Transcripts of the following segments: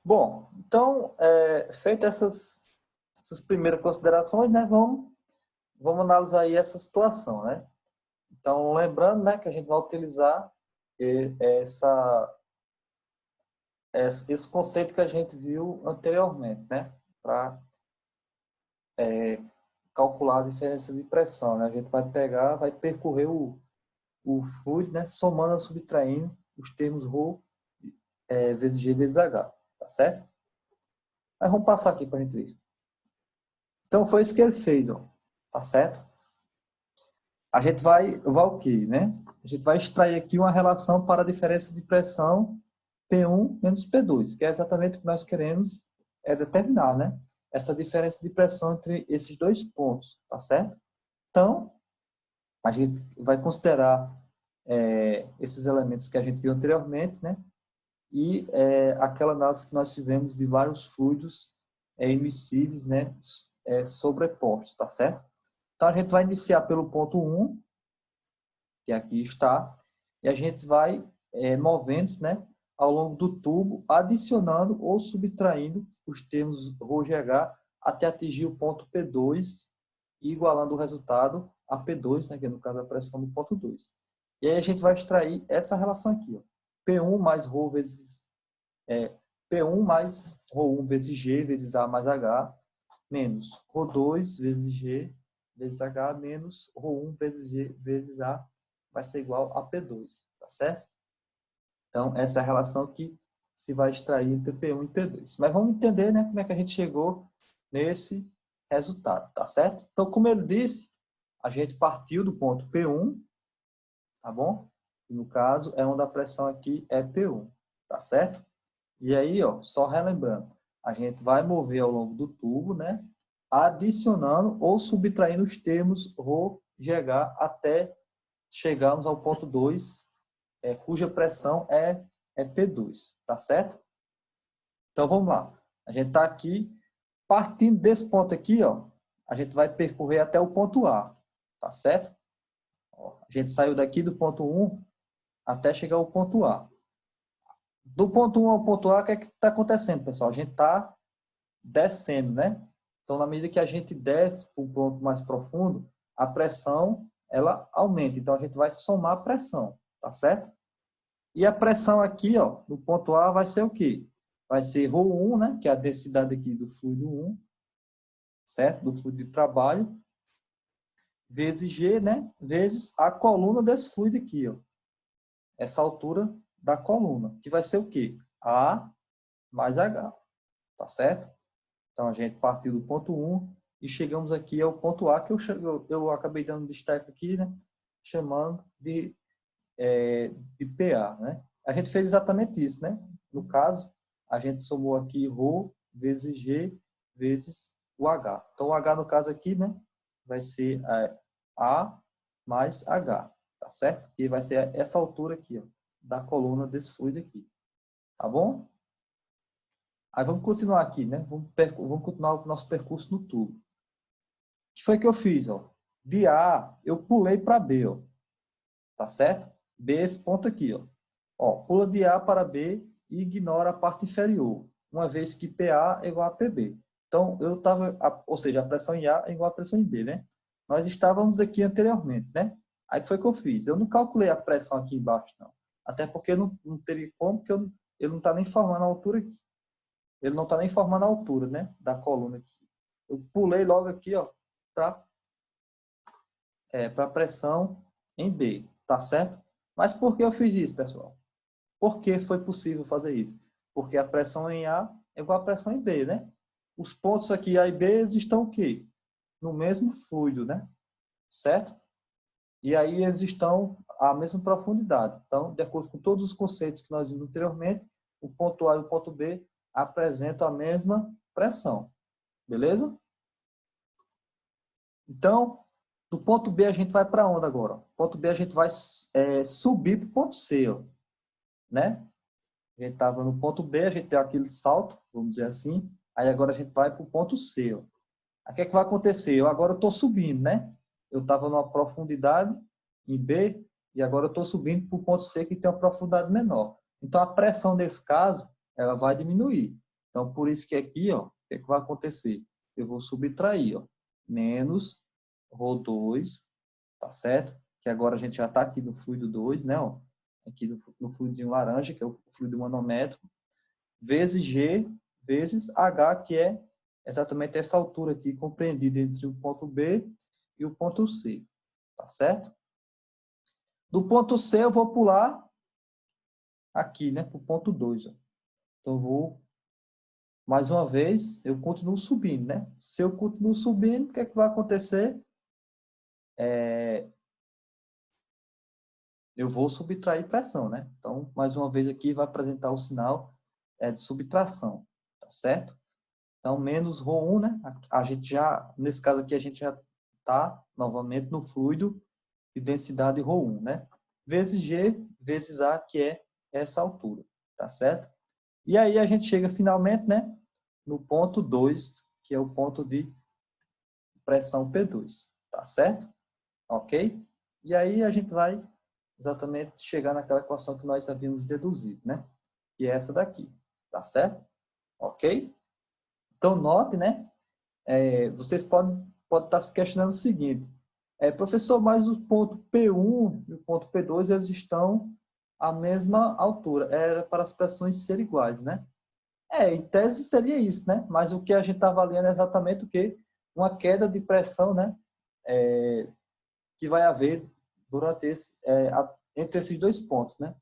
Bom, então, feitas essas primeiras considerações, né, vamos analisar aí essa situação, né? Então, lembrando, né, que a gente vai utilizar esse conceito que a gente viu anteriormente, né, para calcular a diferença de pressão, né? A gente vai pegar, vai percorrer o fluido, né, somando ou subtraindo os termos ρ vezes G vezes H, tá certo? Mas vamos passar aqui para a gente ver. Então, foi isso que ele fez, ó, tá certo? A gente vai o quê, né? A gente vai extrair aqui uma relação para a diferença de pressão P1 menos P2, que é exatamente o que nós queremos determinar, né? Essa diferença de pressão entre esses dois pontos, tá certo? Então, a gente vai considerar esses elementos que a gente viu anteriormente, né? E aquela análise que nós fizemos de vários fluidos emissíveis, né? Sobrepostos, tá certo? Então, a gente vai iniciar pelo ponto 1, que aqui está, e a gente vai movendo-se, né, ao longo do tubo, adicionando ou subtraindo os termos ρGH até atingir o ponto P2 e igualando o resultado a P2, né, que é no caso a pressão do ponto 2. E aí a gente vai extrair essa relação aqui, ó, P1 mais ρ vezes P1 mais ρ1 vezes G vezes A mais H menos ρ2 vezes G vezes H menos ρ1 vezes G vezes A vai ser igual a P2, tá certo? Então, essa é a relação que se vai extrair entre P1 e P2. Mas vamos entender, né, como é que a gente chegou nesse resultado, tá certo? Então, como ele disse, a gente partiu do ponto P1, tá bom? E no caso, é onde a pressão aqui é P1, tá certo? E aí, ó, só relembrando, a gente vai mover ao longo do tubo, né, adicionando ou subtraindo os termos ρ, GH até chegarmos ao ponto 2, cuja pressão é P2, tá certo? Então, vamos lá. A gente está aqui, partindo desse ponto aqui, ó, a gente vai percorrer até o ponto A, tá certo? Ó, a gente saiu daqui do ponto 1 até chegar ao ponto A. Do ponto 1 ao ponto A, o que é que está acontecendo, pessoal? A gente está descendo, né? Então, na medida que a gente desce para um ponto mais profundo, a pressão, ela aumenta. Então, a gente vai somar a pressão, tá certo? E a pressão aqui, ó, no ponto A, vai ser o quê? Vai ser ρ1, né? Que é a densidade aqui do fluido 1, certo? Do fluido de trabalho, vezes G, né? Vezes a coluna desse fluido aqui, ó. Essa altura da coluna, que vai ser o quê? A mais H, tá certo? Então, a gente partiu do ponto 1 e chegamos aqui ao ponto A, que eu acabei dando destaque aqui, né? Chamando de PA, né? A gente fez exatamente isso, né? No caso, a gente somou aqui ρ vezes G vezes o H. Então, o H, no caso aqui, né? Vai ser A mais H, tá certo? E vai ser essa altura aqui, ó, da coluna desse fluido aqui. Tá bom? Aí vamos continuar aqui, né? Vamos continuar o nosso percurso no tubo. O que foi que eu fiz, ó? De A, eu pulei para B, ó. Tá certo? B é esse ponto aqui, ó. Ó, pula de A para B e ignora a parte inferior, uma vez que PA é igual a PB. Então, eu estava, ou seja, a pressão em A é igual à pressão em B, né? Nós estávamos aqui anteriormente, né? Aí, o que foi que eu fiz? Eu não calculei a pressão aqui embaixo, não. Até porque não teria como, porque ele não está nem formando a altura aqui. Ele não está nem formando a altura, né? Da coluna aqui. Eu pulei logo aqui, ó, para a pressão em B, tá certo? Mas por que eu fiz isso, pessoal? Por que foi possível fazer isso? Porque a pressão em A é igual à pressão em B, né? Os pontos aqui A e B estão o quê? No mesmo fluido, né? Certo? E aí eles estão à mesma profundidade. Então, de acordo com todos os conceitos que nós vimos anteriormente, o ponto A e o ponto B apresentam a mesma pressão. Beleza? Então, do ponto B a gente vai para onde agora? Do ponto B a gente vai subir para o ponto C, ó, né? A gente estava no ponto B, a gente deu aquele salto, vamos dizer assim. Aí agora a gente vai para o ponto C, ó. Aí o que é que vai acontecer? Agora eu estou subindo, né? Eu estava numa profundidade em B e agora eu estou subindo para o ponto C que tem uma profundidade menor. Então a pressão nesse caso, ela vai diminuir. Então, por isso que aqui, ó, o que é que vai acontecer? Eu vou subtrair, ó, menos ρ2, tá certo? Que agora a gente já está aqui no fluido 2, né? Ó, aqui no fluidozinho laranja, que é o fluido manométrico, vezes G, vezes H, que é exatamente essa altura aqui, compreendida entre o ponto B e o ponto C, tá certo? Do ponto C eu vou pular aqui, né, para o ponto 2. Ó. Então, eu vou, mais uma vez, eu continuo subindo, né? Se eu continuo subindo, o que é que vai acontecer? Eu vou subtrair pressão, né? Então, mais uma vez aqui, vai apresentar o sinal de subtração, tá certo? Então, menos ρ1, né? A gente já, nesse caso aqui, a gente já está novamente no fluido de densidade ρ1, né? Vezes G, vezes A, que é essa altura, tá certo? E aí a gente chega finalmente, né? No ponto 2, que é o ponto de pressão P2, tá certo? Ok? E aí a gente vai exatamente chegar naquela equação que nós havíamos deduzido, né? Que é essa daqui, tá certo? Ok? Então, note, né? Vocês podem estar se questionando o seguinte, professor, mas o ponto P1 e o ponto P2, eles estão à mesma altura. Era para as pressões serem iguais, né? Em tese seria isso, né? Mas o que a gente está avaliando é exatamente o quê? Uma queda de pressão, né? Que vai haver durante entre esses dois pontos, né?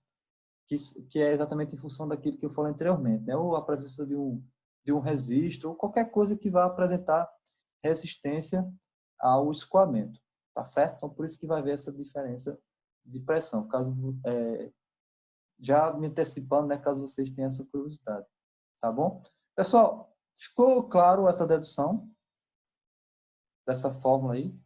Que é exatamente em função daquilo que eu falei anteriormente, né? Ou a presença de um registro, ou qualquer coisa que vá apresentar resistência ao escoamento, tá certo? Então, por isso que vai haver essa diferença de pressão, caso já me antecipando, né? Caso vocês tenham essa curiosidade, tá bom? Pessoal, ficou claro essa dedução dessa fórmula aí?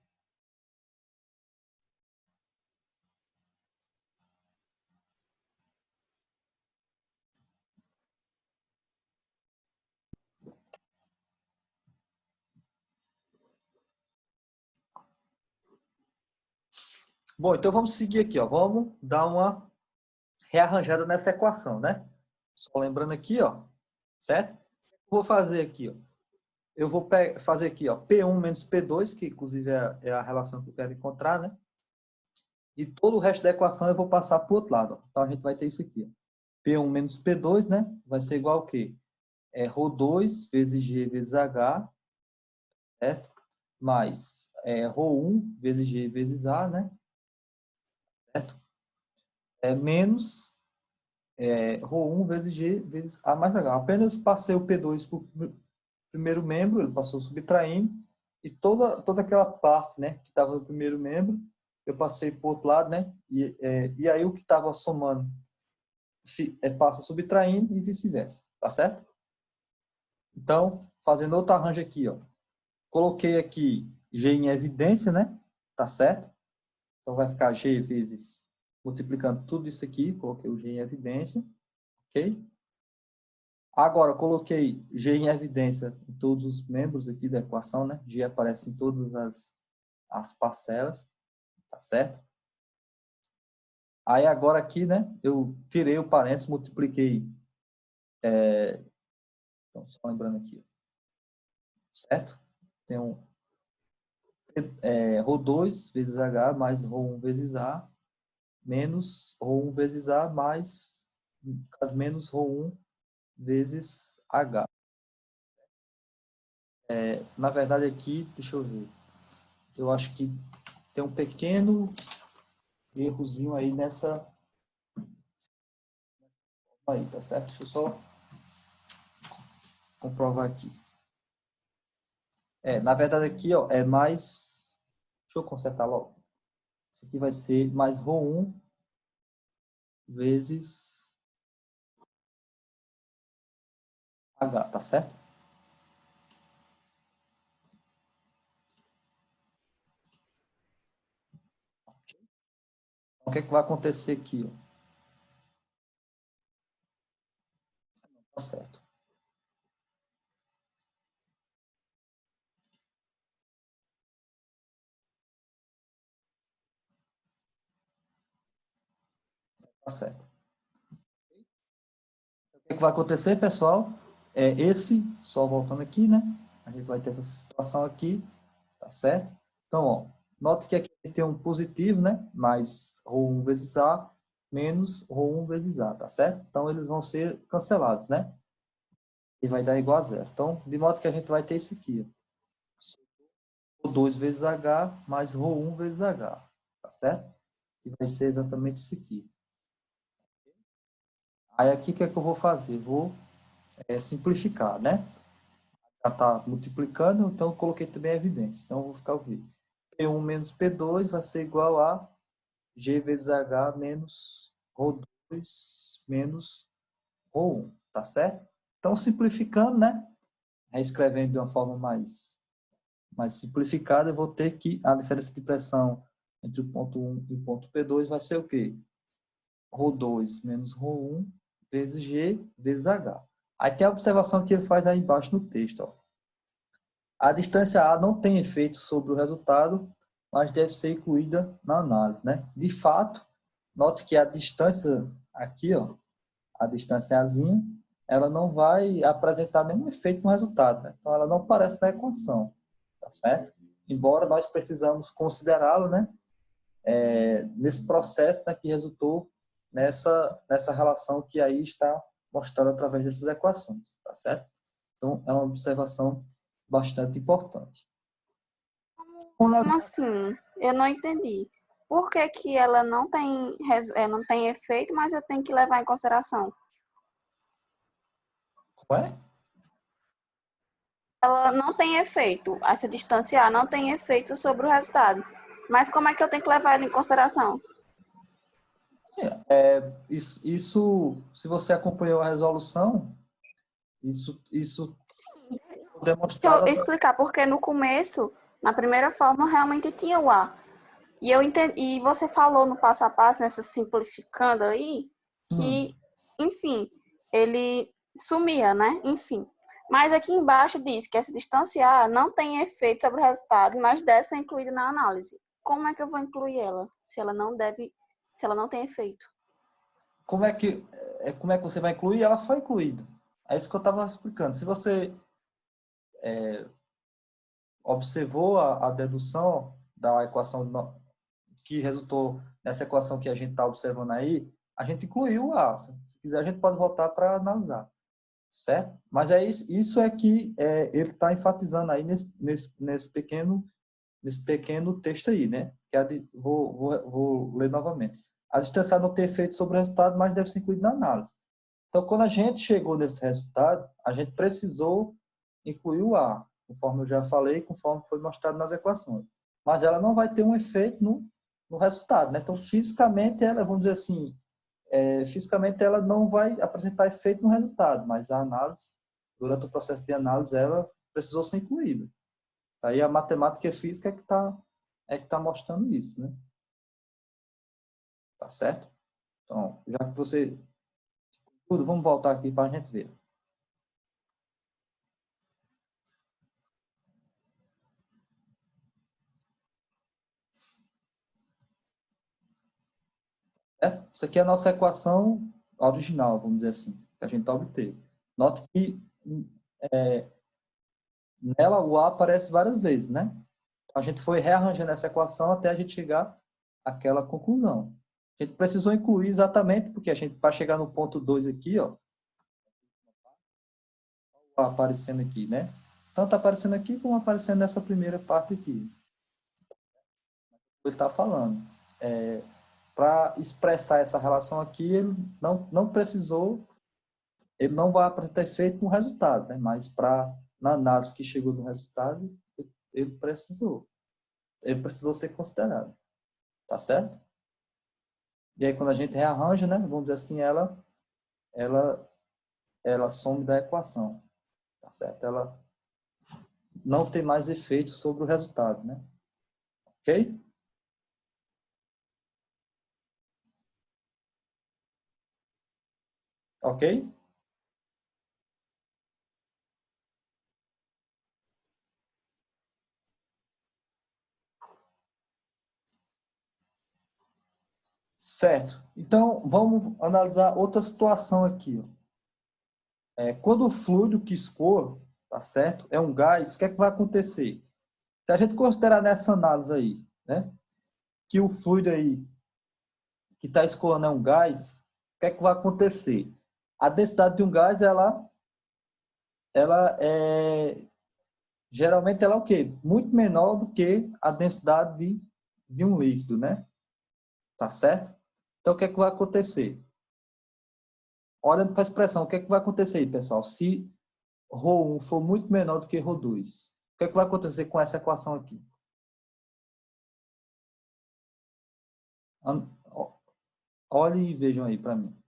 Bom, então vamos seguir aqui, ó. Vamos dar uma rearranjada nessa equação, né? Só lembrando aqui, ó, certo? Vou fazer aqui, ó. Eu vou fazer aqui, ó, P1 menos P2, que inclusive é a relação que eu quero encontrar, né? E todo o resto da equação eu vou passar para o outro lado, ó. Então a gente vai ter isso aqui, ó. P1 menos P2, né? Vai ser igual ao quê? Rho2 vezes G vezes H, certo? Mais Rho1 vezes G vezes A, né? Certo? Menos Rho1 vezes G vezes A mais H. Apenas passei o P2 para o primeiro membro, ele passou subtraindo, e toda aquela parte, né, que estava no primeiro membro, eu passei para o outro lado, né, e aí o que estava somando passa subtraindo e vice-versa, tá certo? Então, fazendo outro arranjo aqui, ó, coloquei aqui G em evidência, né, tá certo? Então vai ficar G vezes, multiplicando tudo isso aqui, coloquei o G em evidência, ok? Agora, eu coloquei G em evidência em todos os membros aqui da equação, né? G aparece em todas as parcelas, tá certo? Aí agora aqui, né? Eu tirei o parênteses, multipliquei, então, só lembrando aqui, certo? Tem um Rho2 vezes H mais Rho1 vezes A, menos Rho1 vezes A mais, menos Rho1 vezes H. Na verdade aqui, deixa eu ver, eu acho que tem um pequeno errozinho aí nessa aí, tá certo? Deixa eu só comprovar aqui. Na verdade aqui, ó, é mais... Deixa eu consertar logo. Isso aqui vai ser mais ρ1 vezes H, tá certo? Então, o que é que vai acontecer aqui, ó? Tá certo. Tá certo. O que é que vai acontecer, pessoal? Só voltando aqui, né? A gente vai ter essa situação aqui, tá certo? Então, ó, note que aqui tem um positivo, né? Mais ρ1 vezes A menos ρ1 vezes A, tá certo? Então, eles vão ser cancelados, né? E vai dar igual a zero. Então, de modo que a gente vai ter isso aqui, ó. ρ2 vezes H mais ρ1 vezes H, tá certo? E vai ser exatamente isso aqui. Aí aqui, o que é que eu vou fazer? Vou simplificar, né? Já está multiplicando, então eu coloquei também a evidência. Então, eu vou ficar o quê? P1 menos P2 vai ser igual a G vezes H menos ρ2 menos ρ1, tá certo? Então, simplificando, né? Reescrevendo de uma forma mais simplificada, eu vou ter que a diferença de pressão entre o ponto 1 e o ponto P2 vai ser o quê? ρ2 menos ρ1 vezes G vezes H. Aí tem a observação que ele faz aí embaixo no texto, ó. A distância A não tem efeito sobre o resultado, mas deve ser incluída na análise, né? De fato, note que a distância aqui, ó, a distância Azinha, ela não vai apresentar nenhum efeito no resultado, né? Então, ela não aparece na equação, tá certo? Embora nós precisamos considerá-lo, né? Nesse processo, né, que resultou nessa relação que aí está mostrada através dessas equações, tá certo? Então, é uma observação bastante importante. Como assim? Eu não entendi. Por que que ela não tem efeito, mas eu tenho que levar em consideração? Como é? Ela não tem efeito. Essa distância A não tem efeito sobre o resultado. Mas como é que eu tenho que levar ela em consideração? Se você acompanhou a resolução, isso Deixa demonstrado eu explicar, porque no começo, na primeira forma, realmente tinha o A. E eu entendi, e você falou no passo a passo, nessa simplificando aí, que, enfim, ele sumia, né? Enfim. Mas aqui embaixo diz que essa distância A não tem efeito sobre o resultado, mas deve ser incluída na análise. Como é que eu vou incluir ela, se ela não tem efeito? como é que você vai incluir? Ela foi incluída. É isso que eu estava explicando. Se você observou a dedução da equação que resultou nessa equação que a gente está observando aí, a gente incluiu o A. Se quiser, a gente pode voltar para analisar, certo? Mas isso é que ele está enfatizando aí nesse pequeno texto aí, né? Que vou ler novamente. A distância não tem efeito sobre o resultado, mas deve ser incluído na análise. Então, quando a gente chegou nesse resultado, a gente precisou incluir o A, conforme eu já falei, conforme foi mostrado nas equações. Mas ela não vai ter um efeito no resultado, né? Então, fisicamente, ela, vamos dizer assim, fisicamente ela não vai apresentar efeito no resultado, mas a análise, durante o processo de análise, ela precisou ser incluída. Aí a matemática e a física é que tá mostrando isso, né? Tá certo? Então, já que você... Tudo, vamos voltar aqui para a gente ver. Isso aqui é a nossa equação original, vamos dizer assim, que a gente obteve. Note que é, nela o A aparece várias vezes, né? A gente foi rearranjando essa equação até a gente chegar àquela conclusão. A gente precisou incluir exatamente, porque a gente, para chegar no ponto 2 aqui, ó, tá aparecendo aqui, né? Tanto aparecendo aqui como aparecendo nessa primeira parte aqui. Você está falando. Para expressar essa relação aqui, ele não precisou, ele não vai apresentar efeito no resultado, né? Mas na análise que chegou no resultado, ele precisou ser considerado. Tá certo? E aí, quando a gente rearranja, né? Vamos dizer assim, ela, ela some da equação. Tá certo? Ela não tem mais efeito sobre o resultado, né? Ok? Ok? Certo. Então, vamos analisar outra situação aqui. Ó. quando o fluido que escoa, tá certo? É um gás, o que é que vai acontecer? Se a gente considerar nessa análise aí, né, que o fluido aí que está escoando é um gás, o que é que vai acontecer? A densidade de um gás, ela é geralmente ela é o quê? Muito menor do que a densidade de um líquido, né? Tá certo? Então, o que é que vai acontecer? Olhando para a expressão, o que é que vai acontecer aí, pessoal? Se ρ1 for muito menor do que ρ2, o que é que vai acontecer com essa equação aqui? Olhem e vejam aí para mim.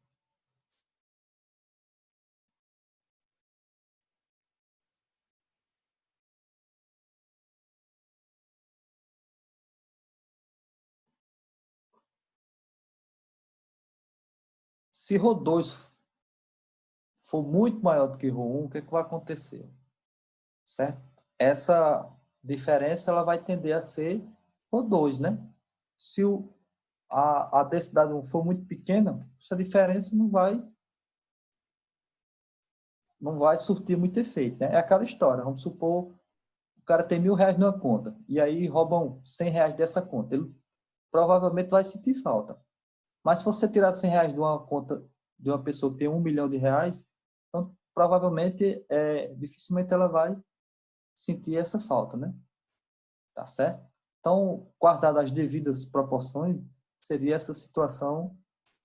Se ρ2 for muito maior do que ρ1, o que é que vai acontecer? Certo? Essa diferença ela vai tender a ser ρ2, né? Se a densidade for muito pequena, essa diferença não vai surtir muito efeito, né? É aquela história. Vamos supor, o cara tem R$ 1.000 numa conta e aí roubam R$ 100 dessa conta. Ele provavelmente vai sentir falta. Mas se você tirar R$ 100 de uma conta de uma pessoa que tem R$ 1 milhão, então provavelmente, dificilmente ela vai sentir essa falta, né? Tá certo? Então, guardado as devidas proporções, seria essa situação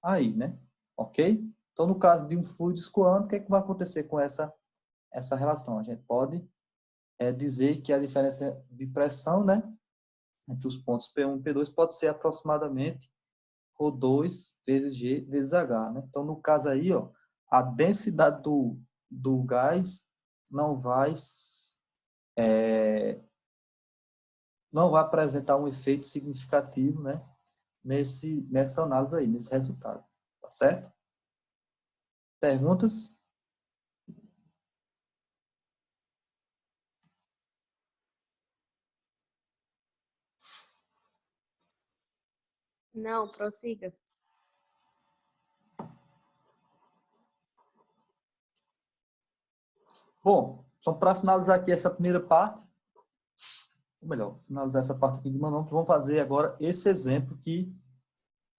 aí, né? Ok? Então, no caso de um fluido escoando, o que é que vai acontecer com essa relação? A gente pode dizer que a diferença de pressão, né, entre os pontos P1 e P2 pode ser aproximadamente ρ2 vezes G vezes H, né? Então, no caso aí, ó, a densidade do gás não vai não vai apresentar um efeito significativo, né, nessa análise aí, nesse resultado. Tá certo? Perguntas? Não, prossiga. Bom, então para finalizar aqui essa primeira parte, ou melhor, finalizar essa parte aqui de manômetro, vamos fazer agora esse exemplo que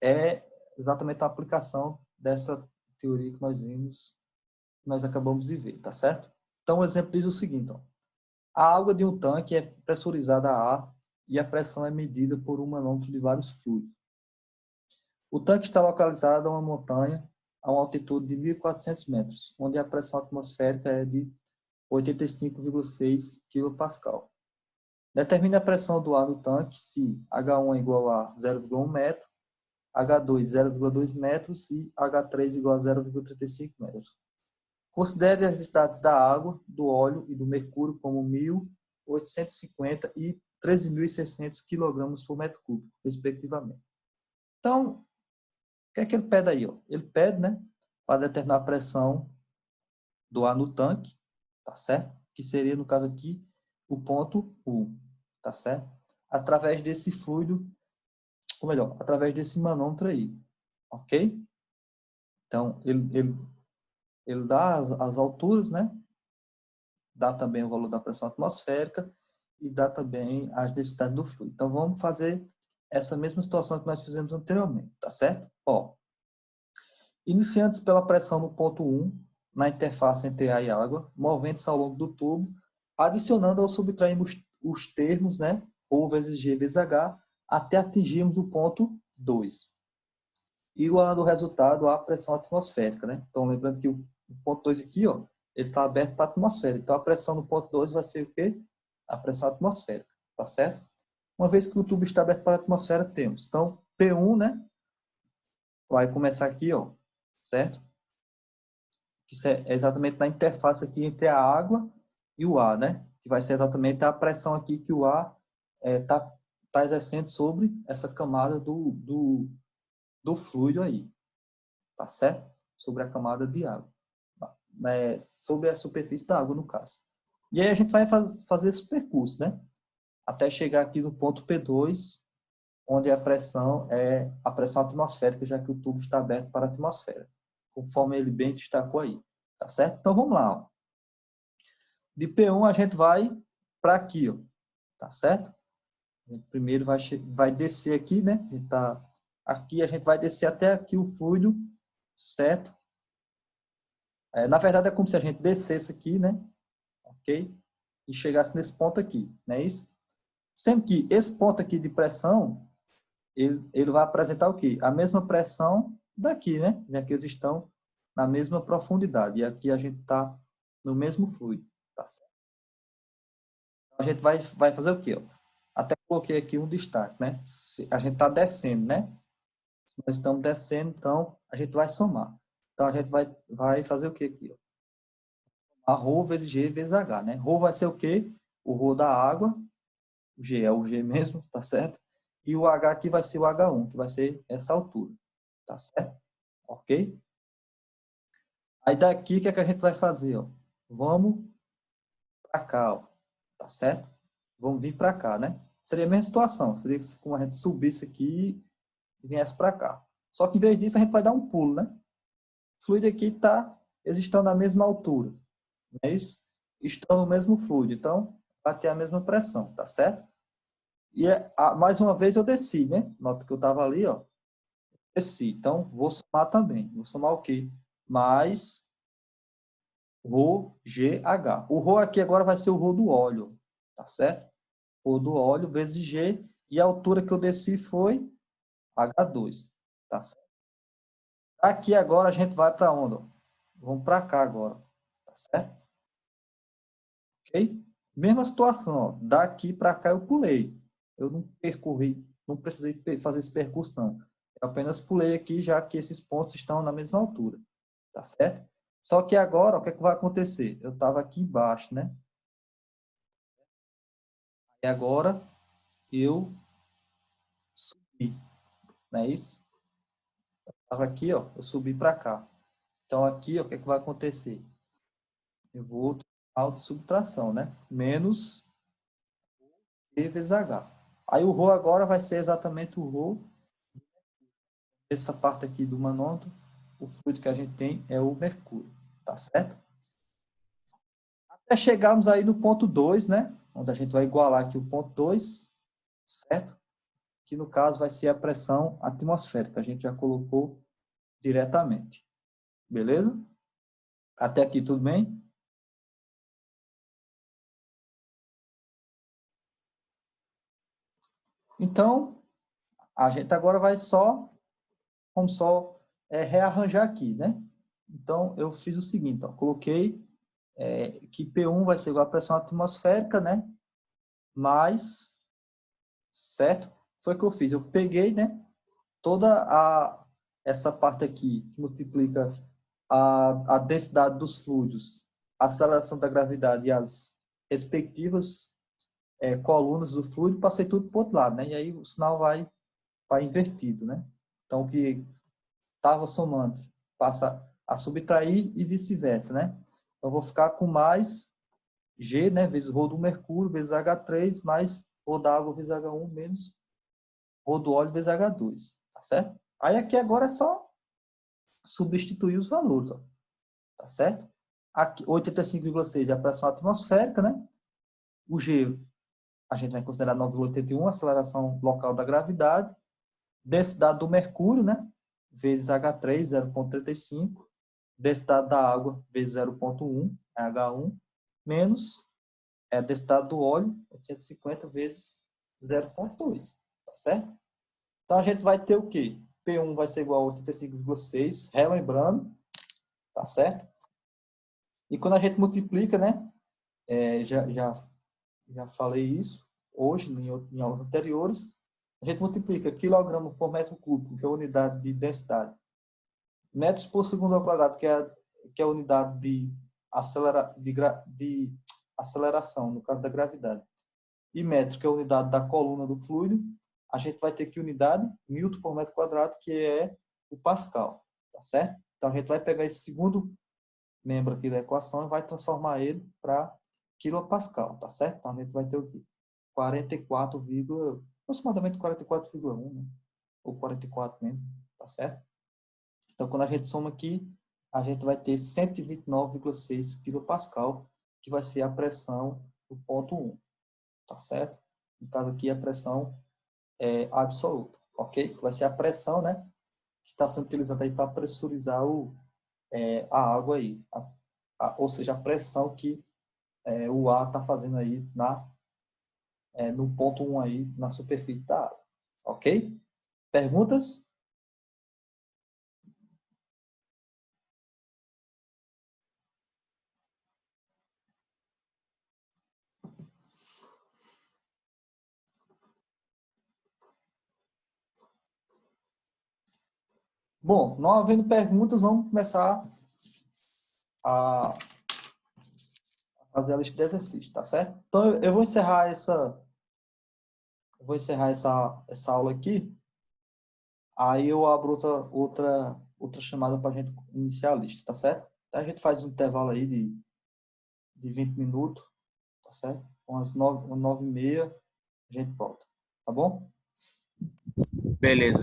é exatamente a aplicação dessa teoria que nós vimos, que nós acabamos de ver, tá certo? Então o exemplo diz o seguinte, ó, a água de um tanque é pressurizada a ar e a pressão é medida por um manômetro de vários fluidos. O tanque está localizado a uma montanha a uma altitude de 1.400 metros, onde a pressão atmosférica é de 85,6 kPa. Determine a pressão do ar no tanque se H1 é igual a 0,1 metro, H2 0,2 metros e H3 igual a 0,35 metros. Considere as densidades da água, do óleo e do mercúrio como 1.850 e 13.600 kg por metro cúbico, respectivamente. Então, o que é que ele pede aí? Ó? Ele pede, né, para determinar a pressão do ar no tanque, tá certo? Que seria, no caso aqui, o ponto U, tá certo? Através desse fluido, ou melhor, através desse manômetro aí, ok? Então, ele dá as alturas, né? Dá também o valor da pressão atmosférica e dá também as densidades do fluido. Então, vamos fazer essa mesma situação que nós fizemos anteriormente, tá certo? Ó, iniciando pela pressão no ponto 1, na interface entre ar e água, movendo-se ao longo do tubo, adicionando ou subtraindo os termos, né? Ou vezes G vezes H, até atingirmos o ponto 2. Igualando o resultado à pressão atmosférica, né? Então, lembrando que o ponto 2 aqui, ó, ele está aberto para a atmosfera. Então, a pressão no ponto 2 vai ser o quê? A pressão atmosférica, tá certo? Uma vez que o tubo está aberto para a atmosfera, temos. Então, P1, né? Vai começar aqui, ó, certo? Isso é exatamente na interface aqui entre a água e o ar, né? Que vai ser exatamente a pressão aqui que o ar tá exercendo sobre essa camada do fluido aí, tá certo? Sobre a camada de água, sobre a superfície da água, no caso. E aí a gente vai fazer esse percurso, né? Até chegar aqui no ponto P2, onde a pressão é a pressão atmosférica, já que o tubo está aberto para a atmosfera, conforme ele bem destacou aí. tá certo? Então, vamos lá. Ó. De P1 a gente vai para aqui, ó, tá certo? A gente primeiro vai descer aqui, né? A gente tá aqui, a gente vai descer até aqui o fluido, certo? Na verdade, é como se a gente descesse aqui, né? Ok? E chegasse nesse ponto aqui, não é isso? Sendo que esse ponto aqui de pressão, ele vai apresentar o quê? A mesma pressão daqui, né? Já que eles estão na mesma profundidade. E aqui a gente está no mesmo fluido, tá certo? A gente vai fazer o quê? Ó? Até coloquei aqui um destaque, né? A gente está descendo, né? Se nós estamos descendo, então a gente vai somar. Então a gente vai fazer o quê aqui? Ó? A ρ vezes G vezes H, né? Ρ vai ser o quê? O ρ da água, o G é o G mesmo, tá certo? E o H aqui vai ser o H1, que vai ser essa altura, tá certo? Ok? Aí daqui, o que é que a gente vai fazer? Ó? Vamos para cá, ó, tá certo? Vamos vir para cá, né? Seria a mesma situação, seria como a gente subisse aqui e viesse para cá. Só que em vez disso, a gente vai dar um pulo, né? O fluido aqui tá, eles estão na mesma altura, não é isso? Estão no mesmo fluido, então vai ter a mesma pressão, tá certo? E mais uma vez eu desci, né? Nota que eu estava ali, ó. Desci. Então, vou somar também. Vou somar o quê? Mais ρ, G, H. O ρ aqui agora vai ser o ρ do óleo, tá certo? Ρ do óleo vezes G. E a altura que eu desci foi H2, tá certo? Aqui agora a gente vai para onde? Ó? Vamos para cá agora, tá certo? Ok? Mesma situação, ó. Daqui para cá eu pulei. Eu não percorri, não precisei fazer esse percurso, não. Eu apenas pulei aqui, já que esses pontos estão na mesma altura, tá certo? Só que agora, o que é que vai acontecer? Eu estava aqui embaixo, né? E agora eu subi, não é isso? Estava aqui, ó, eu subi para cá. Então aqui, ó, o que é que vai acontecer? Eu vou autossubtração, né? Menos E vezes H. Aí o ρ agora vai ser exatamente o ρ. Essa parte aqui do manômetro, o fluido que a gente tem é o mercúrio, tá certo? Até chegarmos aí no ponto 2, né? Onde a gente vai igualar aqui o ponto 2, certo? Que no caso vai ser a pressão atmosférica, a gente já colocou diretamente. Beleza? Até aqui tudo bem? Então, a gente agora vai vamos só rearranjar aqui, né? Então, eu fiz o seguinte, ó, coloquei que P1 vai ser igual à pressão atmosférica, né? Mais, certo? Foi o que eu fiz. Eu peguei, né? Essa parte aqui, que multiplica a densidade dos fluidos, a aceleração da gravidade e as respectivas colunas do fluido, passei tudo para o outro lado, né? E aí o sinal vai invertido, né? Então, o que estava somando passa a subtrair e vice-versa, né? Então, eu vou ficar com mais G, né, vezes ρ do mercúrio, vezes H3, mais ρ da água vezes H1, menos ρ do óleo vezes H2, tá certo? Aí aqui agora é só substituir os valores, ó, tá certo? Aqui, 85,6 é a pressão atmosférica, né? O G, a gente vai considerar 9,81, aceleração local da gravidade. Densidade do mercúrio, né? Vezes H3, 0,35. Densidade da água, vezes 0,1, H1, menos a densidade do óleo, 850 vezes 0,2, tá certo? Então, a gente vai ter o quê? P1 vai ser igual a 85,6, relembrando, tá certo? E quando a gente multiplica, né? Já falei isso hoje, em aulas anteriores, a gente multiplica quilograma por metro cúbico, que é a unidade de densidade, metros por segundo ao quadrado, que é a unidade de aceleração, no caso da gravidade, e metro, que é a unidade da coluna do fluido, a gente vai ter que unidade, Newton por metro quadrado, que é o Pascal, tá certo? Então, a gente vai pegar esse segundo membro aqui da equação e vai transformar ele para quilopascal, tá certo? Então, a gente vai ter o quê? 44, aproximadamente 44,1, né? Ou 44 mesmo, tá certo? Então, quando a gente soma aqui, a gente vai ter 129,6 kPa, que vai ser a pressão do ponto 1, tá certo? No caso aqui, a pressão é absoluta, ok? Vai ser a pressão, né, que está sendo utilizada aí para pressurizar a água aí, ou seja, a pressão que o ar está fazendo aí no ponto 1 aí, na superfície da água, ok? Perguntas? Bom, não havendo perguntas, vamos começar a fazer a lista de exercícios, tá certo? Então, eu vou encerrar essa aula aqui, aí eu abro outra chamada para a gente iniciar a lista, tá certo? Então, a gente faz um intervalo aí de 20 minutos, tá certo? Umas 9h30, a gente volta, tá bom? Beleza.